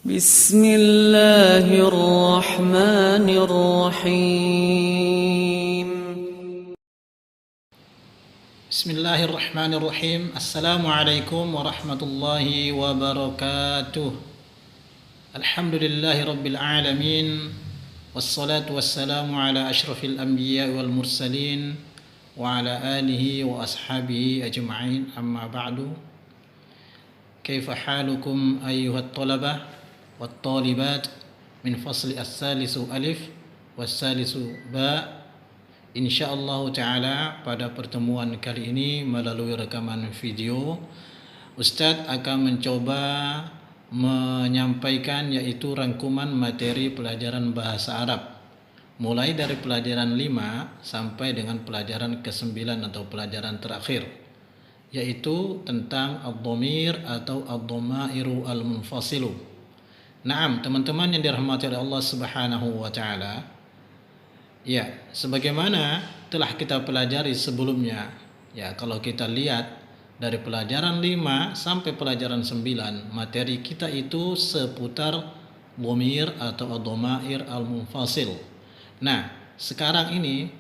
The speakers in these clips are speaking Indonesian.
بسم الله الرحمن الرحيم. Bismillahirrahmanirrahim. Assalamualaikum warahmatullahi wabarakatuh. Alhamdulillahi rabbil alamin. Wassalatu wassalamu ala ashrafil anbiya wal mursalin wa ala alihi wa ashabihi ajma'in. Amma ba'du. Kaifa halukum ayyuhat talabah wat talibat min fasli as-salisu alif was-salisu ba. InsyaAllah ta'ala pada pertemuan kali ini melalui rekaman video Ustadz akan mencoba menyampaikan yaitu rangkuman materi pelajaran bahasa Arab mulai dari pelajaran 5 sampai dengan pelajaran ke-9 atau pelajaran terakhir, yaitu tentang ad-dhamir atau ad-dhamairu al-munfasilu. Naam, teman-teman yang dirahmati oleh Allah Subhanahu wa taala, ya, sebagaimana telah kita pelajari sebelumnya, ya, kalau kita lihat dari pelajaran 5 sampai pelajaran 9, materi kita itu seputar dhamir atau ad-dhamair al-munfasil. Nah, sekarang ini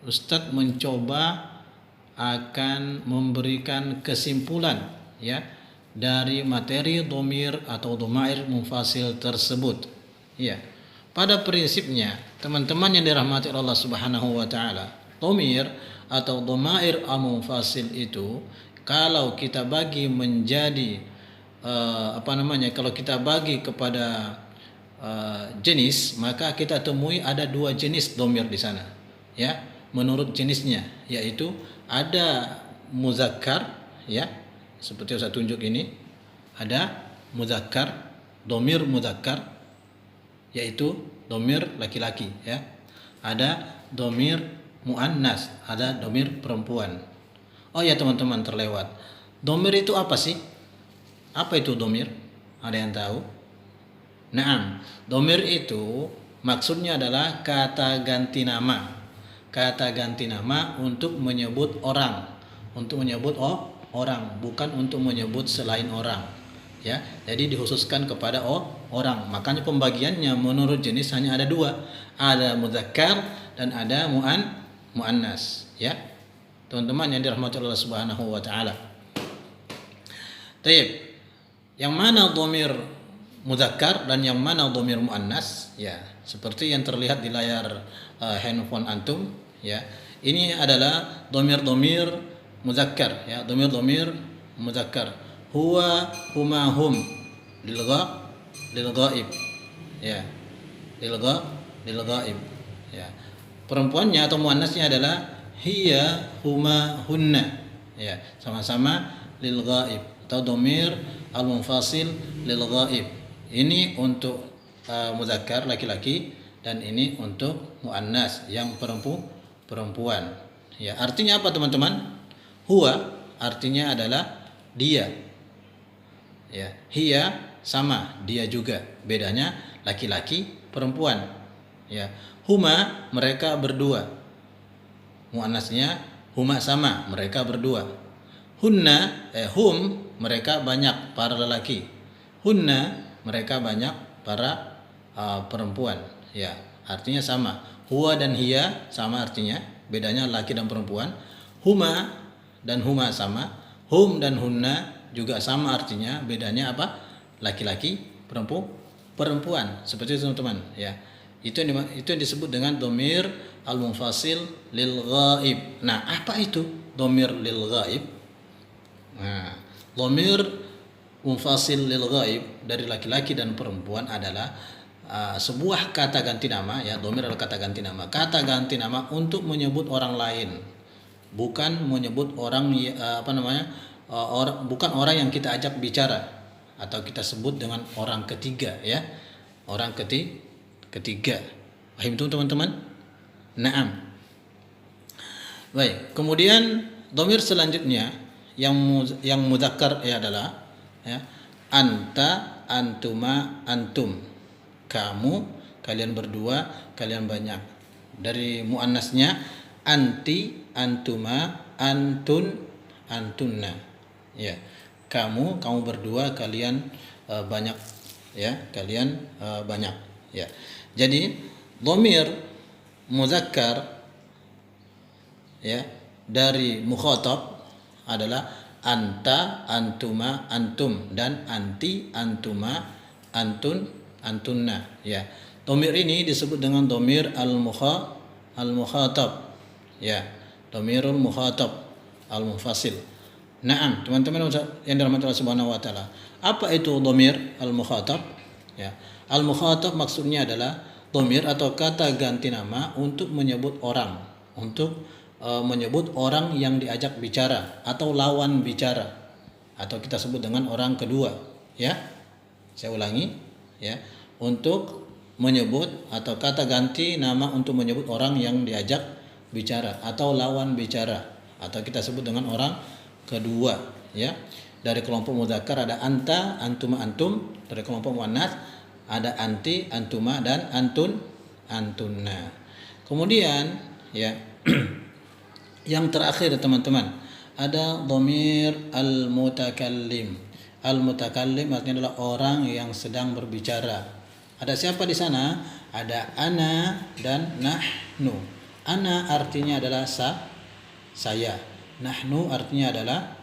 Ustadz mencoba akan memberikan kesimpulan, ya, dari materi dhamir atau dhamair munfasil tersebut. Ya. Pada prinsipnya, teman-teman yang dirahmati Allah Subhanahu wa taala, dhamir atau dhamair al-munfasil itu kalau kita bagi menjadi kalau kita bagi kepada jenis, maka kita temui ada 2 jenis dhamir di sana. Ya, menurut jenisnya, yaitu ada muzakkar, ya, seperti yang saya tunjuk ini, ada muzakkar, dhamir muzakkar, yaitu dhamir laki-laki, ya. Ada dhamir muannas, ada dhamir perempuan. Oh ya teman-teman, terlewat. Dhamir itu apa sih? Apa itu dhamir? Ada yang tahu? Naam, dhamir itu maksudnya adalah kata ganti nama. Kata ganti nama untuk menyebut orang, untuk menyebut orang, bukan untuk menyebut selain orang. Ya, jadi dikhususkan kepada orang. Makanya pembagiannya menurut jenis hanya ada 2, ada muzakkar dan ada muannas. Ya, teman-teman yang dirahmati Allah Subhanahu wa taala. Taib, yang mana dhamir muzakkar dan yang mana dhamir muannas? Ya, seperti yang terlihat di layar handphone antum. Ya, ini adalah dhamir muzakkar. Ya, dhamir muzakkar. Huwa, huma, hum, lil ghaib, ya, lil ghaib, ya. Perempuannya atau muannasnya adalah hiya, huma, hunna, ya, sama-sama lil ghaib atau dhamir al-munfasil lil ghaib. Ini untuk muzakkar laki-laki dan ini untuk muannas yang perempuan. Ya, artinya apa teman-teman? Huwa artinya adalah dia. Ya, hiya sama, dia juga. Bedanya laki-laki, perempuan. Ya, huma mereka berdua. Muannasnya huma sama, mereka berdua. Hunna hum mereka banyak, para lelaki. Hunna mereka banyak, para perempuan. Ya, artinya sama. Huwa dan hiya sama artinya, bedanya laki dan perempuan. Huma dan huma sama. Hum dan hunna juga sama artinya, bedanya apa? Laki-laki, perempuan. Seperti itu teman-teman, ya. Itu yang disebut dengan dhamir al-munfasil lil ghaib. Nah, apa itu dhamir lil ghaib? Nah, dhamir munfasil lil ghaib dari laki-laki dan perempuan adalah sebuah kata ganti nama, ya. Dhamir adalah kata ganti nama. Kata ganti nama untuk menyebut orang lain, bukan menyebut orang bukan orang yang kita ajak bicara atau kita sebut dengan orang ketiga, ya. Orang ketiga. Paham itu teman-teman? Naam. Baik, kemudian dhamir selanjutnya yang muzakkar adalah, ya, anta, antuma, antum. Kamu, kalian berdua, kalian banyak. Dari muannasnya anti, antuma, antun, antunna. Ya, kamu berdua, kalian banyak. ya, kalian banyak, ya. Jadi dhamir muzakkar, ya, dari mukhatab adalah anta, antuma, antum, dan anti, antuma, antun, antunna, ya. Dhamir ini disebut dengan dhamir al-mukhatab, ya, dhamirul mukhatab al-munfasil. Naam, teman-teman yang dirahmati Allah Subhanahu wa taala. Apa itu dhamir al-mukhatab? Ya. Al-mukhatab maksudnya adalah dhamir atau kata ganti nama untuk menyebut orang, menyebut orang yang diajak bicara atau lawan bicara, atau kita sebut dengan orang kedua, ya. Saya ulangi, ya. Untuk menyebut atau kata ganti nama untuk menyebut orang yang diajak bicara atau lawan bicara, atau kita sebut dengan orang kedua, ya. Dari kelompok mudzakkar ada anta, antuma, antum. Dari kelompok muannats ada anti, antuma, dan antun, antunna. Kemudian, ya, yang terakhir teman-teman, ada dhamir al-mutakallim. Al-mutakallim artinya adalah orang yang sedang berbicara. Ada siapa di sana? Ada ana dan nahnu. Ana artinya adalah saya. Nahnu artinya adalah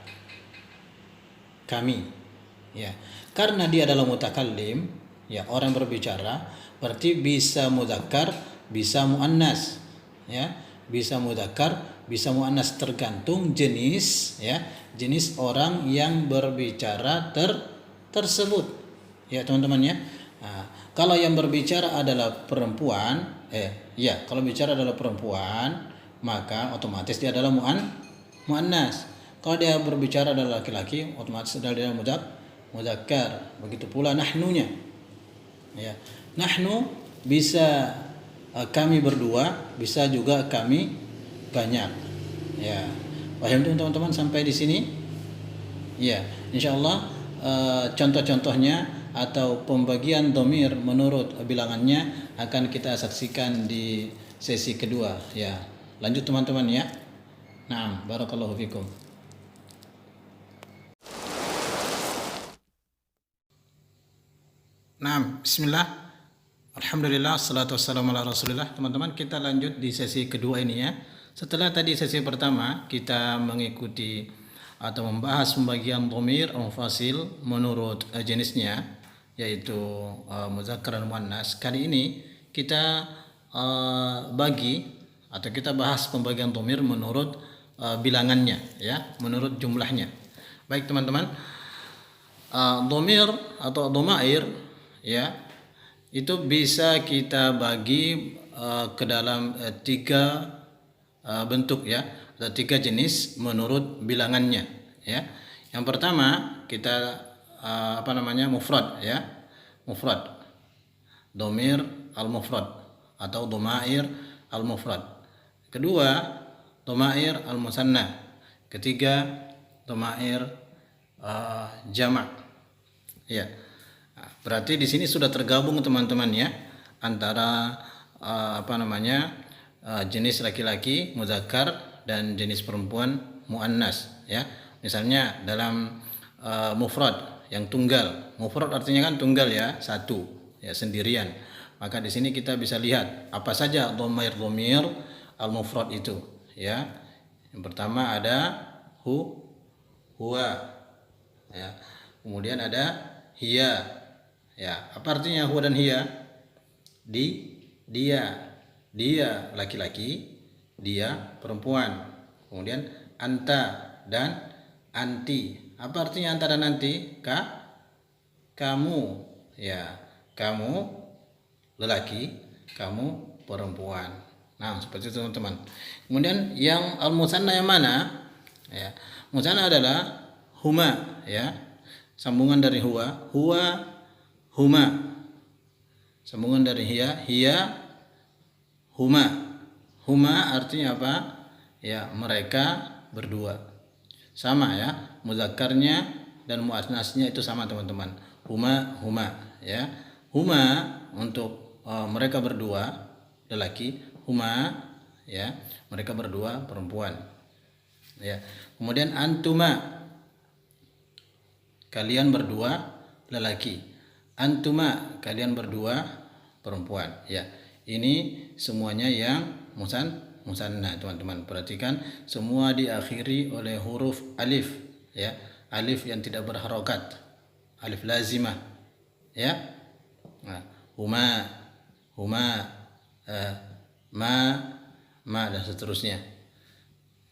kami. Ya. Karena dia adalah mutakallim, ya, orang berbicara, berarti bisa mudzakkar, bisa muannas, ya. Bisa mudzakkar, bisa muannas tergantung jenis, ya, jenis orang yang berbicara tersebut. Ya, teman-teman, ya. Nah, kalau yang berbicara adalah perempuan, kalau bicara adalah perempuan, maka otomatis dia adalah muannas. Kalau dia berbicara adalah laki-laki, otomatis adalah mudzakkar. Begitu pula nahnunya. Ya. Nahnu bisa kami berdua, bisa juga kami banyak. Ya. Paham teman-teman sampai di sini? Ya, insyaallah contoh-contohnya atau pembagian dhamir menurut bilangannya akan kita saksikan di sesi kedua, ya. Lanjut teman-teman, ya. Naam, barakallahu fikum. Naam, bismillah. Alhamdulillah, salatu wassalamu ala Rasulillah. Teman-teman, kita lanjut di sesi kedua ini, ya. Setelah tadi sesi pertama kita mengikuti atau membahas pembagian dhamir al-munfasil menurut jenisnya, yaitu mudzakkar dan muannas. Kali ini kita bagi atau kita bahas pembagian dhamir menurut bilangannya, ya, menurut jumlahnya. Baik teman-teman, dhamir atau dhamair, ya, itu bisa kita bagi ke dalam tiga bentuk, ya, ada tiga jenis menurut bilangannya, ya. Yang pertama kita mufrad, ya, mufrad, dhamir al-mufrad atau dhamair al-mufrad. Kedua, dhamair al-musanna. Ketiga, dhamair jamak. Ya. Berarti di sini sudah tergabung teman-teman, ya, antara jenis laki-laki mudzakkar dan jenis perempuan muannas, ya. Misalnya dalam mufrad yang tunggal. Mufrad artinya kan tunggal, ya, satu, ya, sendirian. Maka di sini kita bisa lihat apa saja dhamir al-mufrad itu, ya. Yang pertama ada huwa, ya. Kemudian ada hiya, ya. Apa artinya huwa dan hiya? Dia laki-laki, dia perempuan. Kemudian anta dan anti. Apa artinya anta dan anti? Kamu, ya, kamu lelaki, kamu perempuan. Nah, seperti itu teman-teman. Kemudian yang al-musanna yang mana? Ya, musanna adalah huma, ya. Sambungan dari huwa, huma. Sambungan dari hiya, huma. Huma artinya apa? Ya, mereka berdua. Sama, ya. Mudzakarnya dan muannasnya itu sama teman-teman. Huma, ya. Huma untuk mereka berdua lelaki, huma, ya, mereka berdua perempuan. Ya. Kemudian antuma, kalian berdua lelaki. Antuma, kalian berdua perempuan. Ya, ini semuanya yang musanna, teman-teman. Perhatikan, semua diakhiri oleh huruf alif, ya. Alif yang tidak berharokat, alif lazimah, ya. Nah, huma, eh, ma dan seterusnya.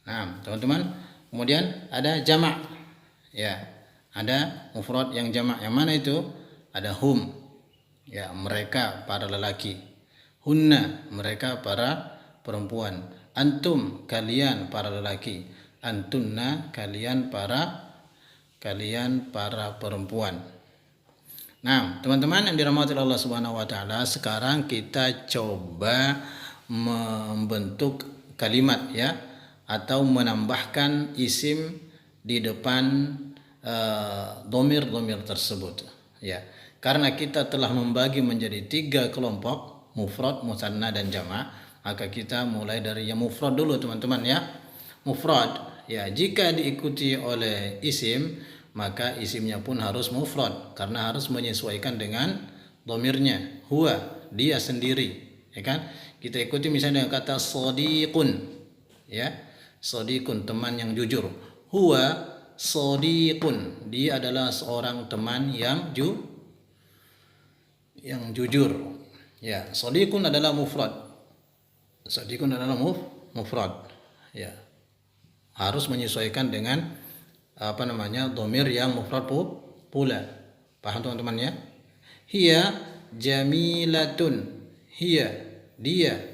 Nah, teman-teman, kemudian ada jamak, ya. Ada mufrad yang jamak. Yang mana itu? Ada hum, ya, mereka para lelaki. Hunna, mereka para perempuan. Antum, kalian para lelaki. Antunna, kalian para perempuan. Nah, teman-teman yang dirahmati Allah Subhanahu wa taala, sekarang kita coba membentuk kalimat, ya, atau menambahkan isim di depan dhamir tersebut, ya. Karena kita telah membagi menjadi 3 kelompok, mufrad, musanna dan jamak, maka kita mulai dari yang mufrad dulu, teman-teman, ya. Mufrad, ya, jika diikuti oleh isim, maka isimnya pun harus mufrad karena harus menyesuaikan dengan dhamirnya. Huwa, dia sendiri, ya kan? Kita ikuti misalnya dengan kata shadiqun, ya. Shadiqun, teman yang jujur. Huwa shadiqun, dia adalah seorang teman yang jujur. Ya, shadiqun adalah mufrad. Shadiqun adalah mufrad. Ya. Harus menyesuaikan dengan dhamir yang mufrad pula. Paham, teman-teman, ya? Hiya jamilatun. Hiya, dia.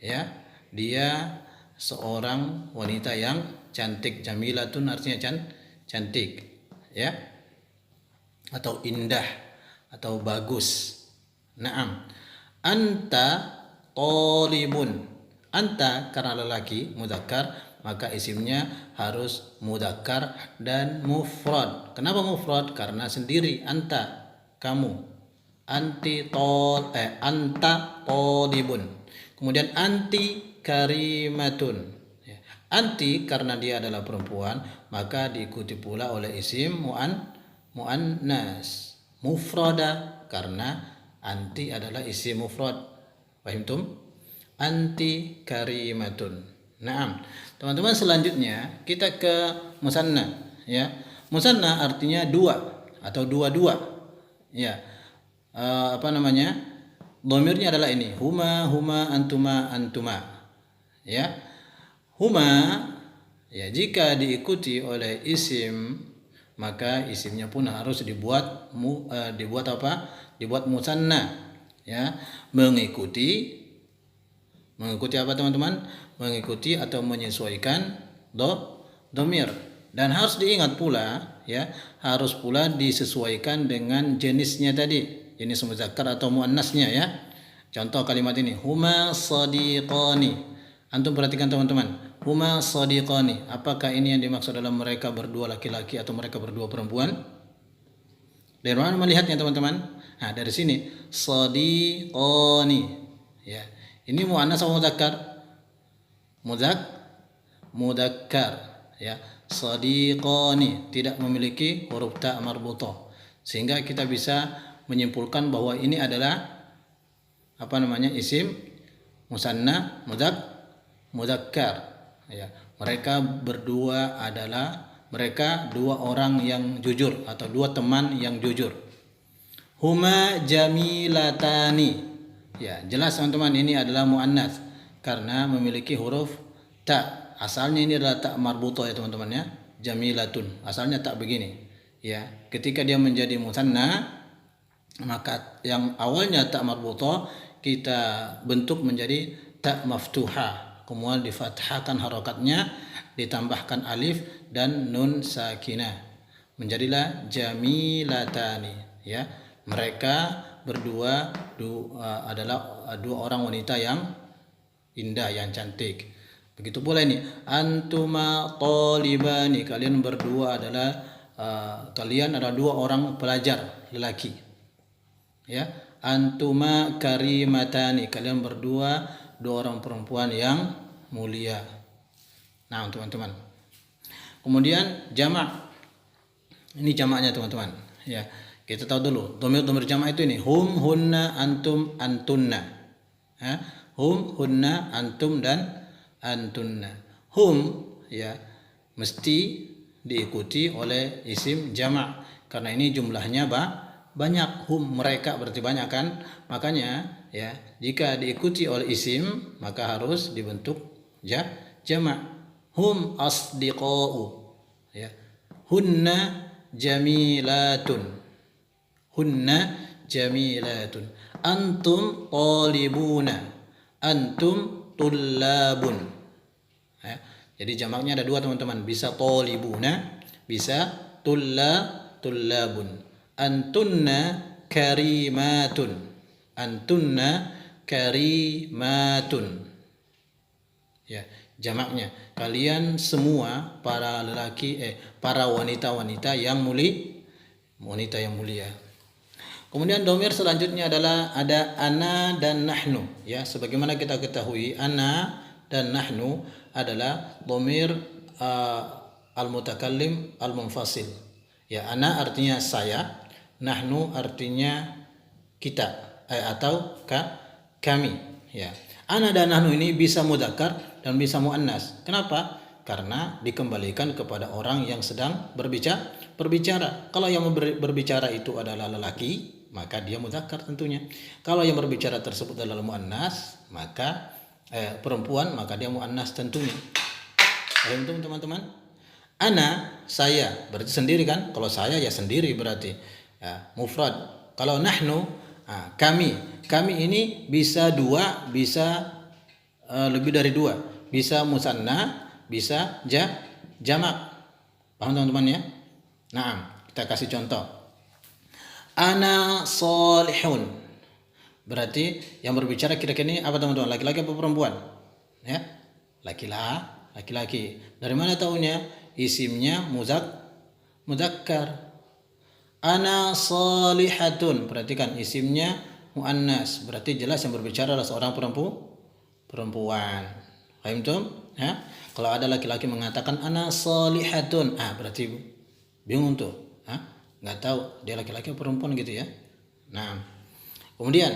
Ya, dia seorang wanita yang cantik. Jamilatun artinya cantik, ya, atau indah atau bagus. Naam. Anta talibun. Anta karena lelaki, mudzakkar, maka isimnya harus mudzakkar dan mufrad. Kenapa mufrad? Karena sendiri. Anta, kamu. Anta talibun. Kemudian anti karimatun. Anti karena dia adalah perempuan, maka diikuti pula oleh isim muannas. Mufrada karena anti adalah isim mufrad. Pahimtum? Anti karimatun. Naam. Teman-teman, selanjutnya kita ke musanna, ya. Musanna artinya dua atau dua-dua. Ya. Dhamirnya adalah ini. Huma, antuma. Ya. Huma, ya, jika diikuti oleh isim, maka isimnya pun harus dibuat musanna, ya. Mengikuti apa, teman-teman? Mengikuti atau menyesuaikan dhamir. Dan harus diingat pula, ya, harus pula disesuaikan dengan jenisnya tadi, jenis mudzakkar atau muannasnya, ya. Contoh kalimat ini, huma shadiqani. Antum perhatikan, teman-teman. Huma shadiqani. Apakah ini yang dimaksud dalam mereka berdua laki-laki atau mereka berdua perempuan? Dari mana melihatnya, teman-teman? Nah, dari sini. Shadiqani. Ya. Ini muannas atau mudzakkar? Mudzakkar. Ya. Shadiqani tidak memiliki huruf ta marbutah. Sehingga kita bisa menyimpulkan bahwa ini adalah isim musanna mudzakkar. Ya, mereka berdua adalah dua orang yang jujur atau dua teman yang jujur. Huma jamilatani. Ya, jelas, teman-teman, ini adalah muannas karena memiliki huruf ta. Asalnya ini adalah ta marbutah, ya, teman-teman, ya. Jamilatun. Asalnya tak begini. Ya, ketika dia menjadi musanna, maka yang awalnya ta marbutah kita bentuk menjadi ta maftuhah. Kemudian difathahkan harokatnya, ditambahkan alif dan nun sakinah, menjadilah jamilatani, ya. Mereka berdua adalah dua orang wanita yang indah, yang cantik. Begitu pula ini, antuma talibani, kalian berdua adalah dua orang pelajar lelaki, ya. Antuma karimatani, kalian berdua dua orang perempuan yang mulia. Nah, teman-teman. Kemudian jamak. Ini jamaknya, teman-teman. Ya. Kita tahu dulu, dhamir jamak itu ini hum, hunna, antum, antunna. Ya, hum, hunna, antum dan antunna. Hum ya mesti diikuti oleh isim jamak karena ini jumlahnya banyak. Hum mereka berarti banyak kan? Makanya ya jika diikuti oleh isim maka harus dibentuk jamak. Hum asdiqa'u ya. Hunna jamilatun. Hunna jamilatun. Antum talibuna. Antum tullabun. Ya. Jadi jamaknya ada dua teman-teman. Bisa talibuna, bisa tullabun. Antunna karimatun. Antunna karimatun. Ya, jamaknya kalian semua para para wanita-wanita yang mulia. Kemudian dhamir selanjutnya adalah ada ana dan nahnu ya, sebagaimana kita ketahui ana dan nahnu adalah dhamir al-mutakallim al-munfasil. Ya, ana artinya saya, nahnu artinya kita atau kami ya. Ana dan nahnu ini bisa mudzakkar dan bisa muannas. Kenapa? Karena dikembalikan kepada orang yang sedang berbicara. Kalau yang berbicara itu adalah lelaki, maka dia mudzakkar tentunya. Kalau yang berbicara tersebut adalah muannas, maka perempuan, maka dia muannas tentunya. Paham teman-teman? Ana saya berarti sendiri kan? Kalau saya ya sendiri berarti ya, mufrad. Kalau nahnu kami ini bisa dua, bisa lebih dari dua, bisa musanna, bisa jamak. Paham teman-teman ya? Nah, kita kasih contoh. Ana solihun. Berarti yang berbicara kira-kira ini apa teman-teman? Laki-laki apa perempuan? Ya, laki-laki. Dari mana tahunya? Isimnya mudzakkar. Ana salihatun. Perhatikan isimnya muannas. Berarti jelas yang berbicara adalah seorang perempuan. Paham tuh? Ya? Kalau ada laki-laki mengatakan ana salihatun, berarti bingung tuh. Nggak tahu dia laki-laki atau perempuan gitu ya. Nah, kemudian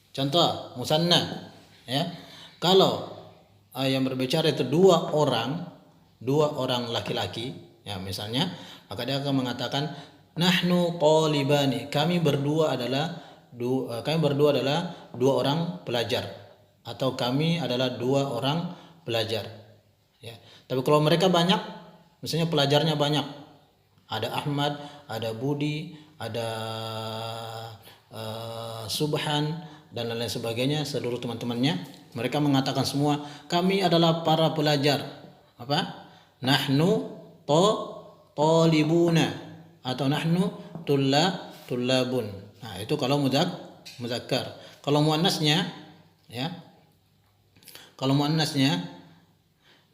contoh musanna ya. Kalau yang berbicara itu dua orang laki-laki ya misalnya, maka dia akan mengatakan nahnu talibani. Kami berdua adalah dua orang pelajar, atau kami adalah dua orang pelajar ya. Tapi kalau mereka banyak, misalnya pelajarnya banyak, ada Ahmad, ada Budi, ada Subhan dan lain sebagainya, seluruh teman-temannya, mereka mengatakan semua kami adalah para pelajar. Apa? Nahnu talibuna atau nahnu tullabun. Nah, itu kalau mudzakkar. Kalau muannasnya ya. Kalau muannasnya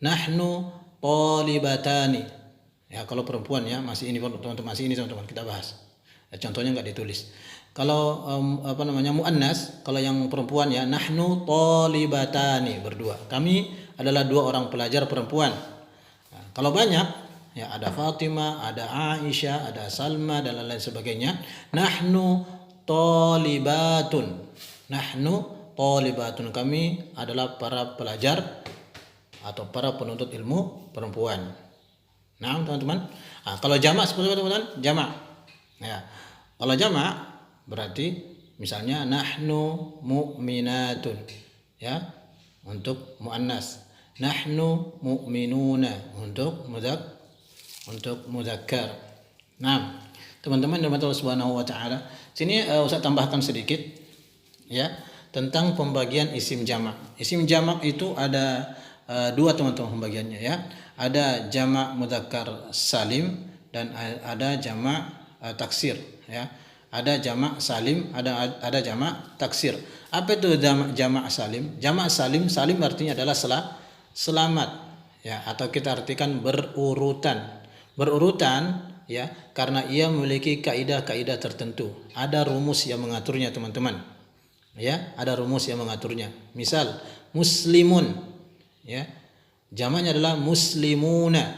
nahnu talibatani. Ya, kalau perempuan ya masih ini teman-teman kita bahas. Ya, contohnya enggak ditulis. Kalau muannas, kalau yang perempuan ya nahnu talibatani, berdua. Kami adalah dua orang pelajar perempuan. Nah, kalau banyak ya ada Fatimah, ada Aisyah, ada Salma dan lain sebagainya. Nahnu talibatun. Nahnu talibatun, kami adalah para pelajar atau para penuntut ilmu perempuan. Nah, teman-teman. Kalau jamak seperti apa, teman-teman? Jamak. Ya. Kalau jamak berarti misalnya nahnu mu'minatun. Ya. Untuk muannas. Nahnu mu'minuna untuk mudzakkar. Nah, teman-teman dirahmati Allah Subhanahu wa taala. Sini Ustaz tambahkan sedikit ya tentang pembagian isim jamak. Isim jamak itu ada dua teman-teman pembagiannya ya. Ada jamak mudzakkar salim dan ada jamak taksir ya. Ada jamak salim, ada jamak taksir. Apa itu jamak salim? Jamak salim artinya adalah selamat ya, atau kita artikan berurutan. Berurutan ya karena ia memiliki kaidah-kaidah tertentu. Ada rumus yang mengaturnya, teman-teman. Ya, ada rumus yang mengaturnya. Misal muslimun ya, jamaknya adalah muslimuna.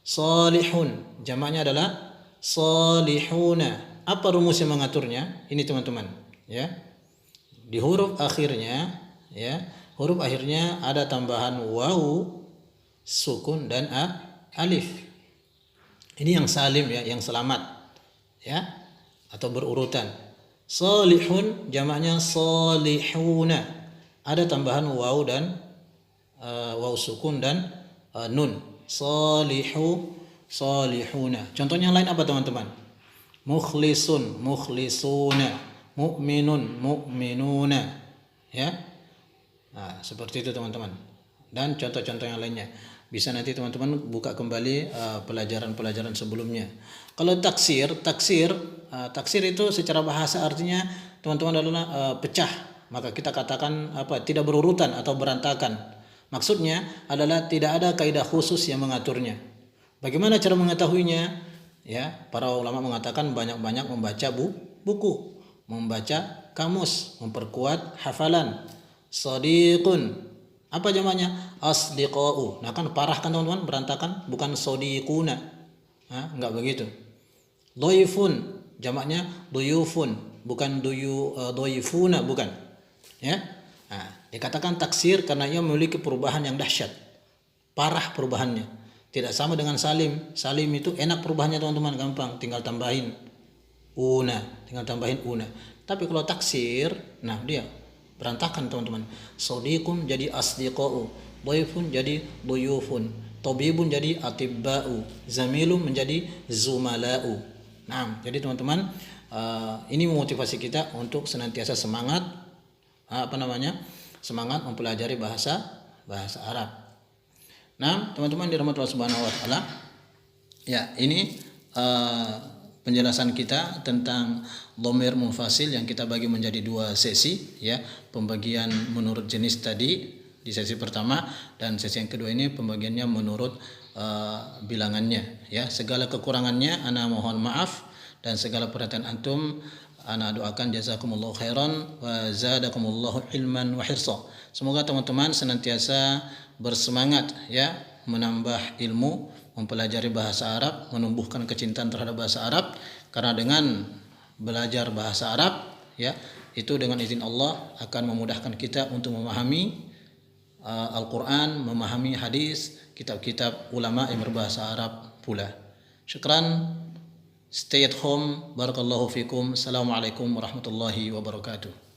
Salihun, jamaknya adalah salihuna. apa rumus yang mengaturnya? Ini teman-teman, ya. Di huruf akhirnya, ya, huruf akhirnya ada tambahan waw, sukun dan alif. Ini yang salim, ya, yang selamat, ya, atau berurutan. Salihun jamaknya salihuna. Ada tambahan waw dan waw sukun dan nun. Salihuna. Contohnya lain apa teman-teman? Mukhlisun, mukhlisuna, mu'minun, mu'minuna, ya. Nah, seperti itu teman-teman. Dan contoh-contoh yang lainnya bisa nanti teman-teman buka kembali pelajaran-pelajaran sebelumnya. Kalau taksir itu secara bahasa artinya teman-teman adalah pecah. Maka kita katakan tidak berurutan atau berantakan. Maksudnya adalah tidak ada kaidah khusus yang mengaturnya. Bagaimana cara mengetahuinya? Ya, para ulama mengatakan banyak-banyak membaca buku, membaca kamus, memperkuat hafalan. Sadiqun, apa jamaknya? Asdiqau. Nah kan parah kan teman-teman, berantakan, bukan sodiquna. Enggak begitu. Doifun, jamaknya duyufun, bukan doifuna, bukan. Ya. Nah, dikatakan taksir karena ia memiliki perubahan yang dahsyat. Parah perubahannya. Tidak sama dengan salim. Salim itu enak perubahannya teman-teman, gampang, tinggal tambahin una. Tapi kalau taksir, nah dia berantakan teman-teman. Sodiqun jadi asdiqau, doifun jadi doyufun, tabibun jadi atibba'u, zamilun menjadi zumala'u. Nah, jadi teman-teman, ini memotivasi kita untuk senantiasa semangat semangat mempelajari bahasa Arab. Nah, teman-teman dirahmati Allah Subhanahu wa taala. Ya, ini penjelasan kita tentang dhamir munfasil yang kita bagi menjadi 2 sesi, ya. Pembagian menurut jenis tadi di sesi pertama, dan sesi yang kedua ini pembagiannya menurut bilangannya, ya. Segala kekurangannya ana mohon maaf, dan segala perhatian antum ana doakan jazakumullahu khairan wa zadakumullahu ilman wa hirsa. Semoga teman-teman senantiasa bersemangat, ya, menambah ilmu, mempelajari bahasa Arab, menumbuhkan kecintaan terhadap bahasa Arab, karena dengan belajar bahasa Arab, ya, itu dengan izin Allah akan memudahkan kita untuk memahami Al-Quran, memahami hadis, kitab-kitab ulama yang berbahasa Arab pula. Syukran. Stay at home. Barakallahu fikum. Assalamualaikum warahmatullahi wabarakatuh.